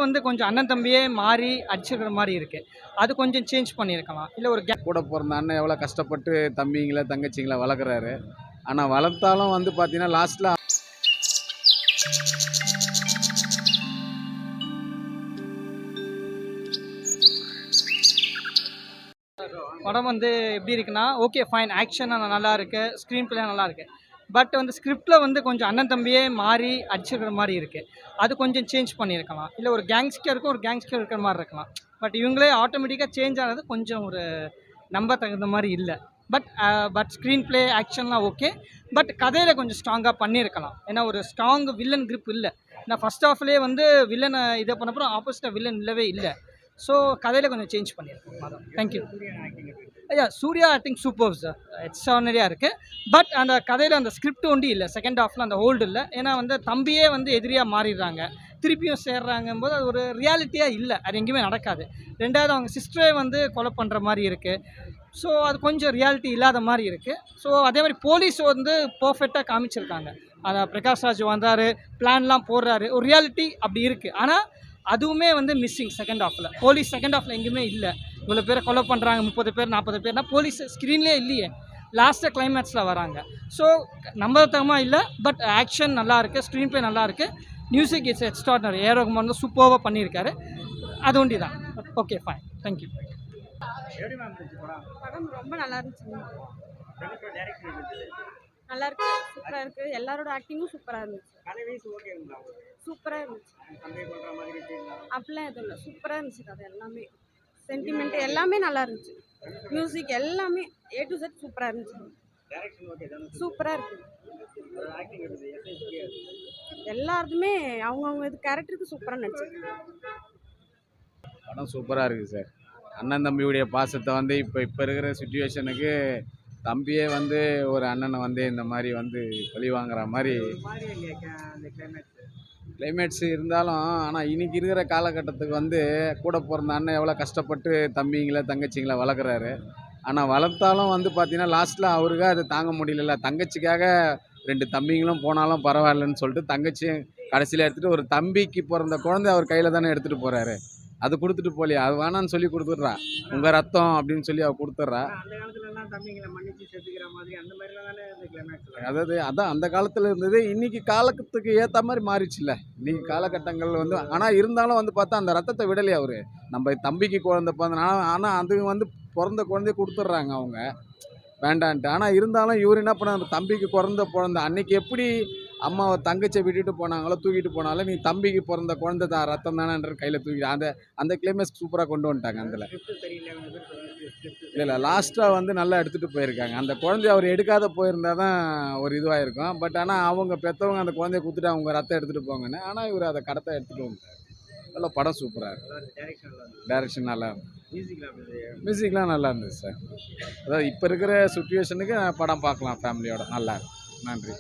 வந்து கொஞ்சம் அண்ணன் தம்பியே மாறி அடிச்சுக்கிற மாரி இருக்கு. அது கொஞ்சம் சேஞ்ச் பண்ணியிருக்கலாம். இல்ல ஒரு கூட பிறந்த அண்ணன் எவ்வளோ கஷ்டப்பட்டு தம்பிங்கள தங்கச்சிங்கள வளர்க்குறாரு. ஆனால் வளர்த்தாலும் வந்து பார்த்தீங்கன்னா லாஸ்ட்டில் படம் வந்து எப்படி இருக்குன்னா, ஓகே ஃபைன் ஆக்ஷன் நல்லா இருக்கு. ஸ்க்ரீன் பிளே நல்லா இருக்கு. பட் வந்து ஸ்கிரிப்ட்ல வந்து கொஞ்சம் அண்ணன் தம்பியே மாறி அடிச்சுக்கிற மாரி இருக்கு. அது கொஞ்சம் சேஞ்ச் பண்ணியிருக்கலாம். இல்ல ஒரு கேங்ஸ்டருக்கும் ஒரு கேங்ஸ்டர் இருக்கிற மாரி இருக்கலாம். பட் இவங்களே ஆட்டோமேட்டிக்கா சேஞ்ச் ஆனது கொஞ்சம் ஒரு நம்ப தகுந்த மாரி இல்ல. பட் ஸ்க்ரீன் பிளே ஆக்ஷன்லாம் ஓகே. பட் கதையில கொஞ்சம் ஸ்ட்ராங்கா பண்ணியிருக்கலாம். ஏன்னா ஒரு ஸ்ட்ராங் வில்லன் கிரிப் இல்ல. நான் ஃபர்ஸ்ட் ஹாஃப்லயே வந்து வில்லன இத பண்ணப்புறம் ஆப்போசிட்டா வில்லன் இல்லவே இல்ல. ஸோ கதையில கொஞ்சம் சேஞ்ச் பண்ணியிருக்கோம். அதான். Thank you. Suriya acting super sir. எக்ஸ்ட்ரானரியாக இருக்குது. பட் அந்த கதையில் அந்த ஸ்கிரிப்ட் ஒண்டி இல்லை. செகண்ட் ஹாஃபில் அந்த ஹோல்டு இல்லை. ஏன்னா வந்து தம்பியே வந்து எதிரியாக மாறிடுறாங்க. திருப்பியும் சேர்றாங்கும்போது அது ஒரு ரியாலிட்டியாக இல்லை. அது எங்கேயுமே நடக்காது. ரெண்டாவது அவங்க சிஸ்டரே வந்து கொலை பண்ணுற மாதிரி இருக்குது. ஸோ அது கொஞ்சம் ரியாலிட்டி இல்லாத மாதிரி இருக்குது. ஸோ அதே மாதிரி போலீஸ் வந்து பர்ஃபெக்டாக காமிச்சிருக்காங்க. அதை பிரகாஷ் ராஜ் வந்தார், பிளான்லாம் போடுறாரு. ஒரு ரியாலிட்டி அப்படி இருக்குது. ஆனால் அதுவுமே வந்து மிஸ்ஸிங் செகண்ட் ஹாஃபில். போலீஸ் செகண்ட் ஹாஃபில் எங்கேயுமே இல்லை. இவ்வளோ பேரை கொலை பண்ணுறாங்க, 30 பேர் 40 பேர்னா போலீஸ் ஸ்க்ரீன்லேயே இல்லையே. லாஸ்ட்டு கிளைமேக்ஸில் வராங்க. ஸோ நம்பத்தகமாக இல்லை. பட் ஆக்ஷன் நல்லா இருக்குது, ஸ்க்ரீன் பிளே நல்லா இருக்குது. Music it's extraordinary. A Rahman வந்து சூப்பராக பண்ணியிருக்காரு. அது ஒண்டி தான். Okay fine. தேங்க்யூ. படம் ரொம்ப நல்லா இருந்துச்சு. நல்லா இருக்கு, சூப்பராக இருக்கு. எல்லாரோட ஆக்டிங்கும் சூப்பராக இருந்துச்சு. சூப்பராக இருந்துச்சு. அப்படிலாம் எதுவும் இல்லை, சூப்பராக இருந்துச்சு. கதை எல்லாமே சென்டிமெண்ட் எல்லாமே நல்லா இருந்துச்சு. மியூசிக் எல்லாமே A to Z சூப்பராக இருந்துச்சு. சூப்பராக இருக்கு. எல்லாருமே அவங்கவுங்க இது கேரக்டருக்கு சூப்பராக நடிச்சிருக்காங்க. படம் சூப்பராக இருக்குது சார். அண்ணன் தம்பியுடைய பாசத்தை வந்து இப்போ இருக்கிற சுச்சுவேஷனுக்கு தம்பியே வந்து ஒரு அண்ணனை வந்து இந்த மாதிரி வந்து பழி வாங்குற மாதிரி கிளைமேட்ஸ் இருந்தாலும், ஆனால் இன்னைக்கு இருக்கிற காலகட்டத்துக்கு வந்து கூட பிறந்த அண்ணன் எவ்வளோ கஷ்டப்பட்டு தம்பிங்கள தங்கச்சிங்கள வளர்க்குறாரு. ஆனால் வளர்த்தாலும் வந்து பார்த்தீங்கன்னா லாஸ்ட்டில் அவருக்கு அது தாங்க முடியல. தங்கச்சிக்காக 2 தம்பிங்களும் போனாலும் பரவாயில்லன்னு சொல்லிட்டு தங்கச்சியும் கடைசியில் எடுத்துகிட்டு ஒரு தம்பிக்கு பிறந்த குழந்தை அவர் கையில் தானே எடுத்துகிட்டு போகிறாரு. அது கொடுத்துட்டு போலியா, அது வேணான்னு சொல்லி கொடுத்துட்றா. உங்கள் ரத்தம் அப்படின்னு சொல்லி அவ கொடுத்துட்றா. அதான் அந்த காலத்தில் இருந்தது. இன்னைக்கு காலத்துக்கு ஏற்ற மாதிரி மாறிச்சுல்ல. இன்னைக்கு காலகட்டங்கள் வந்து ஆனால் இருந்தாலும் வந்து பார்த்தா அந்த ரத்தத்தை விடலையே அவரு. நம்ம தம்பிக்கு குழந்தை பிறந்த, ஆனால் அது வந்து பிறந்த குழந்தைய கொடுத்துட்றாங்க அவங்க வேண்டான்ட்டு. ஆனால் இருந்தாலும் இவர் என்ன பண்ண, நம்ம தம்பிக்கு குழந்தை அன்னைக்கு எப்படி அம்மாவை தங்கச்சியை விட்டுட்டு போனாங்களோ தூக்கிட்டு போனாலும், நீ தம்பிக்கு பிறந்த குழந்தை தான் ரத்தம் தானேன்ற கையில் தூக்கி அந்த கிளைமேக்ஸ் சூப்பராக கொண்டு வந்துட்டாங்க. அதில் இல்லை லாஸ்ட்டாக வந்து நல்லா எடுத்துகிட்டு போயிருக்காங்க. அந்த குழந்தைய அவர் எடுக்காத போயிருந்தா தான் ஒரு இதுவாக இருக்கும். பட் ஆனால் அவங்க பெற்றவங்க அந்த குழந்தைய கொடுத்துட்டு அவங்க ரத்தம் எடுத்துகிட்டு போங்கன்னு. ஆனால் இவர் அதை கடத்தை எடுத்துகிட்டு வந்துட்டார். நல்லா படம் சூப்பராக இருக்கு. டைரக்ஷன் நல்லா இருந்துச்சு. மியூசிக்லாம் நல்லா இருந்துச்சு சார். அதாவது இப்போ இருக்கிற சுச்சுவேஷனுக்கு படம் பார்க்கலாம் ஃபேமிலியோட. நல்லா இருக்கு. நன்றி.